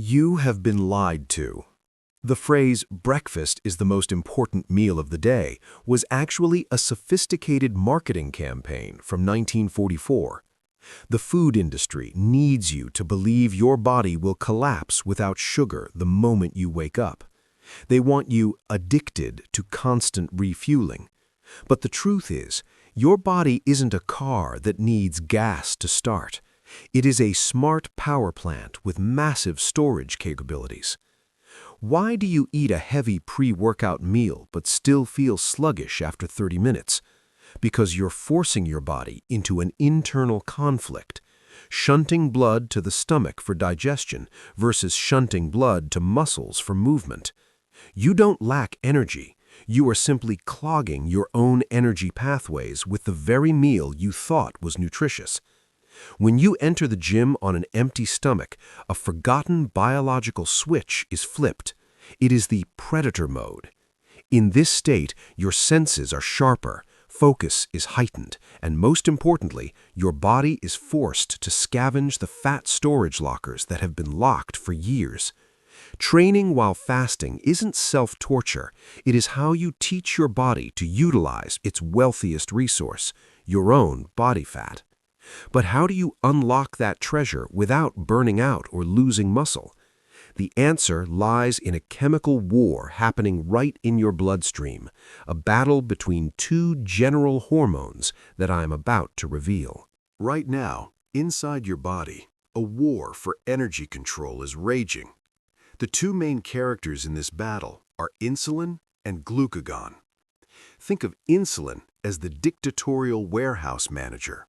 You have been lied to. The phrase, breakfast is the most important meal of the day, was actually a sophisticated marketing campaign from 1944. The food industry needs you to believe your body will collapse without sugar the moment you wake up. They want you addicted to constant refueling. But the truth is, your body isn't a car that needs gas to start. It is a smart power plant with massive storage capabilities. Why do you eat a heavy pre-workout meal but still feel sluggish after 30 minutes? Because you're forcing your body into an internal conflict, shunting blood to the stomach for digestion versus shunting blood to muscles for movement. You don't lack energy. You are simply clogging your own energy pathways with the very meal you thought was nutritious. When you enter the gym on an empty stomach, a forgotten biological switch is flipped. It is the predator mode. In this state, your senses are sharper, focus is heightened, and most importantly, your body is forced to scavenge the fat storage lockers that have been locked for years. Training while fasting isn't self-torture. It is how you teach your body to utilize its wealthiest resource, your own body fat. But how do you unlock that treasure without burning out or losing muscle? The answer lies in a chemical war happening right in your bloodstream, a battle between two general hormones that I am about to reveal. Right now, inside your body, a war for energy control is raging. The two main characters in this battle are insulin and glucagon. Think of insulin as the dictatorial warehouse manager.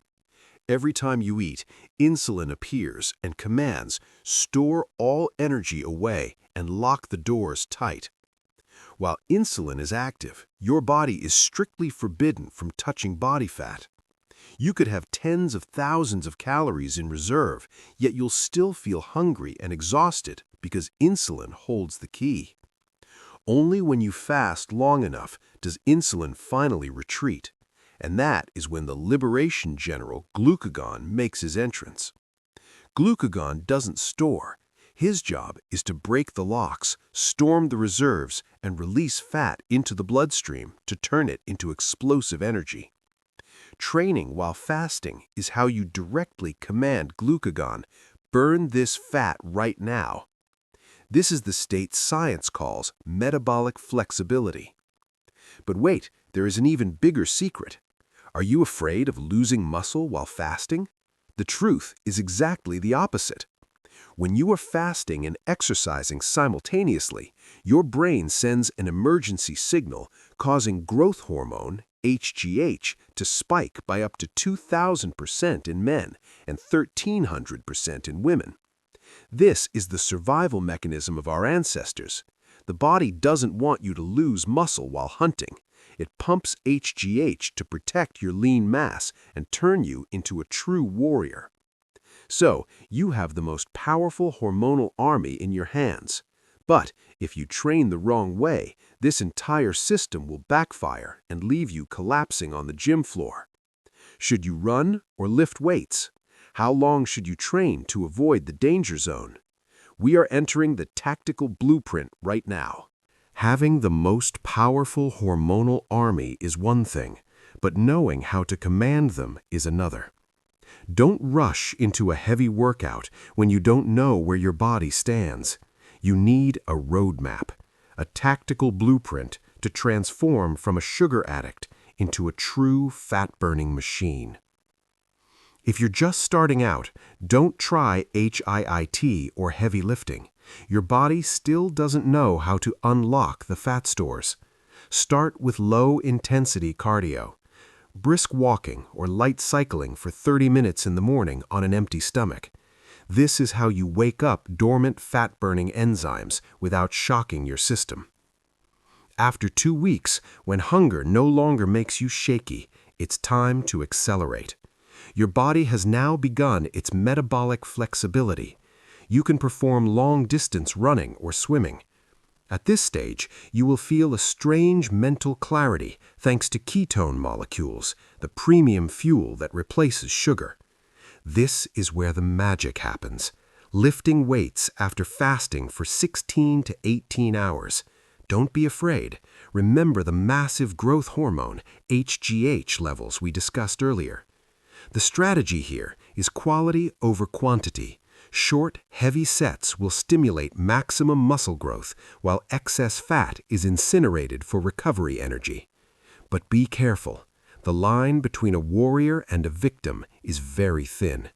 Every time you eat, insulin appears and commands, store all energy away and lock the doors tight. While insulin is active, your body is strictly forbidden from touching body fat. You could have tens of thousands of calories in reserve, yet you'll still feel hungry and exhausted because insulin holds the key. Only when you fast long enough does insulin finally retreat. And that is when the liberation general glucagon makes his entrance. Glucagon doesn't store. His job is to break the locks, storm the reserves, and release fat into the bloodstream to turn it into explosive energy. Training while fasting is how you directly command glucagon, burn this fat right now. This is the state science calls metabolic flexibility. But wait, there is an even bigger secret. Are you afraid of losing muscle while fasting? The truth is exactly the opposite. When you are fasting and exercising simultaneously, your brain sends an emergency signal causing growth hormone, HGH, to spike by up to 2,000% in men and 1,300% in women. This is the survival mechanism of our ancestors. The body doesn't want you to lose muscle while hunting. It pumps HGH to protect your lean mass and turn you into a true warrior. So, you have the most powerful hormonal army in your hands. But if you train the wrong way, this entire system will backfire and leave you collapsing on the gym floor. Should you run or lift weights? How long should you train to avoid the danger zone? We are entering the tactical blueprint right now. Having the most powerful hormonal army is one thing, but knowing how to command them is another. Don't rush into a heavy workout when you don't know where your body stands. You need a roadmap, a tactical blueprint to transform from a sugar addict into a true fat-burning machine. If you're just starting out, don't try HIIT or heavy lifting. Your body still doesn't know how to unlock the fat stores. Start with low-intensity cardio. Brisk walking or light cycling for 30 minutes in the morning on an empty stomach. This is how you wake up dormant fat-burning enzymes without shocking your system. After 2 weeks, when hunger no longer makes you shaky, it's time to accelerate. Your body has now begun its metabolic flexibility. You can perform long-distance running or swimming. At this stage, you will feel a strange mental clarity thanks to ketone molecules, the premium fuel that replaces sugar. This is where the magic happens. lifting weights after fasting for 16 to 18 hours. Don't be afraid. Remember the massive growth hormone, HGH, levels we discussed earlier. The strategy here is quality over quantity. Short, heavy sets will stimulate maximum muscle growth, while excess fat is incinerated for recovery energy. But be careful. The line between a warrior and a victim is very thin.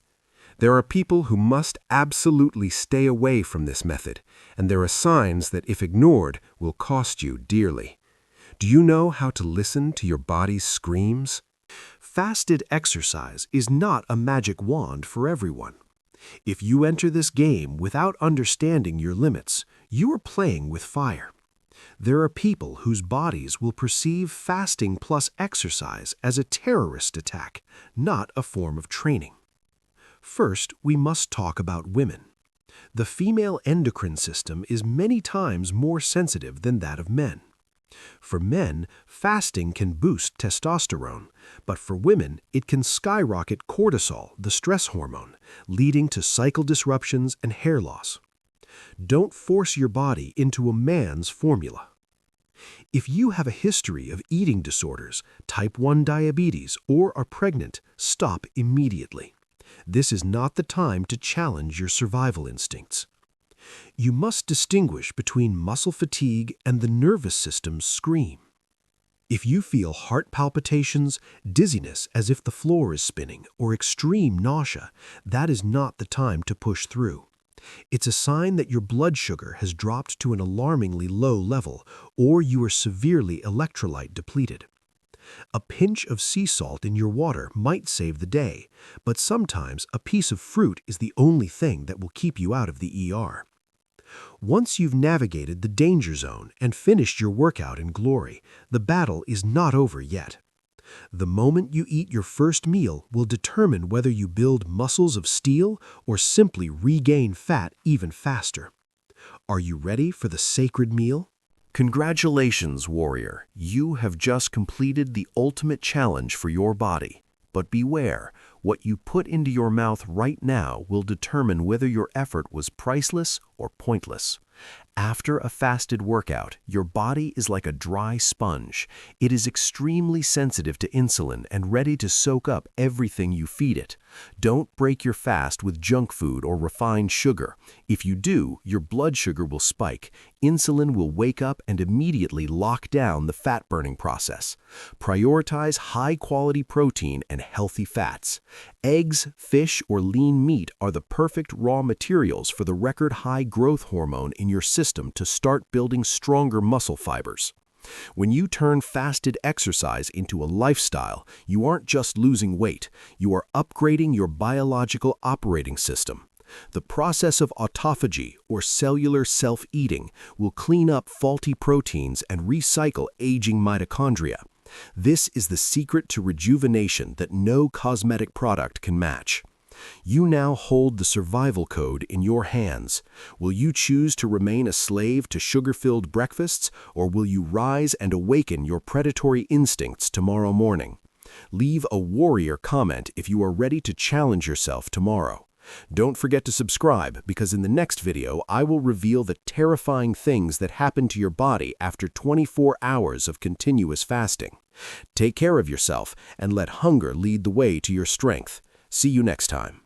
There are people who must absolutely stay away from this method, and there are signs that, if ignored, will cost you dearly. Do you know how to listen to your body's screams? Fasted exercise is not a magic wand for everyone. If you enter this game without understanding your limits, you are playing with fire. There are people whose bodies will perceive fasting plus exercise as a terrorist attack, not a form of training. First, we must talk about women. The female endocrine system is many times more sensitive than that of men. For men, fasting can boost testosterone, but for women, it can skyrocket cortisol, the stress hormone, leading to cycle disruptions and hair loss. Don't force your body into a man's formula. If you have a history of eating disorders, type 1 diabetes, or are pregnant, stop immediately. This is not the time to challenge your survival instincts. You must distinguish between muscle fatigue and the nervous system's scream. If you feel heart palpitations, dizziness as if the floor is spinning, or extreme nausea, that is not the time to push through. It's a sign that your blood sugar has dropped to an alarmingly low level, or you are severely electrolyte depleted. A pinch of sea salt in your water might save the day, but sometimes a piece of fruit is the only thing that will keep you out of the ER. Once you've navigated the danger zone and finished your workout in glory, the battle is not over yet. The moment you eat your first meal will determine whether you build muscles of steel or simply regain fat even faster. Are you ready for the sacred meal? Congratulations, warrior. You have just completed the ultimate challenge for your body. But beware, what you put into your mouth right now will determine whether your effort was priceless or pointless. After a fasted workout, your body is like a dry sponge. It is extremely sensitive to insulin and ready to soak up everything you feed it. Don't break your fast with junk food or refined sugar. If you do, your blood sugar will spike. Insulin will wake up and immediately lock down the fat-burning process. Prioritize high-quality protein and healthy fats. Eggs, fish, or lean meat are the perfect raw materials for the record-high growth hormone in your system to start building stronger muscle fibers. When you turn fasted exercise into a lifestyle, you aren't just losing weight, you are upgrading your biological operating system. The process of autophagy, or cellular self-eating, will clean up faulty proteins and recycle aging mitochondria. This is the secret to rejuvenation that no cosmetic product can match. You now hold the survival code in your hands. Will you choose to remain a slave to sugar-filled breakfasts, or will you rise and awaken your predatory instincts tomorrow morning? Leave a warrior comment if you are ready to challenge yourself tomorrow. Don't forget to subscribe, because in the next video I will reveal the terrifying things that happen to your body after 24 hours of continuous fasting. Take care of yourself and let hunger lead the way to your strength. See you next time.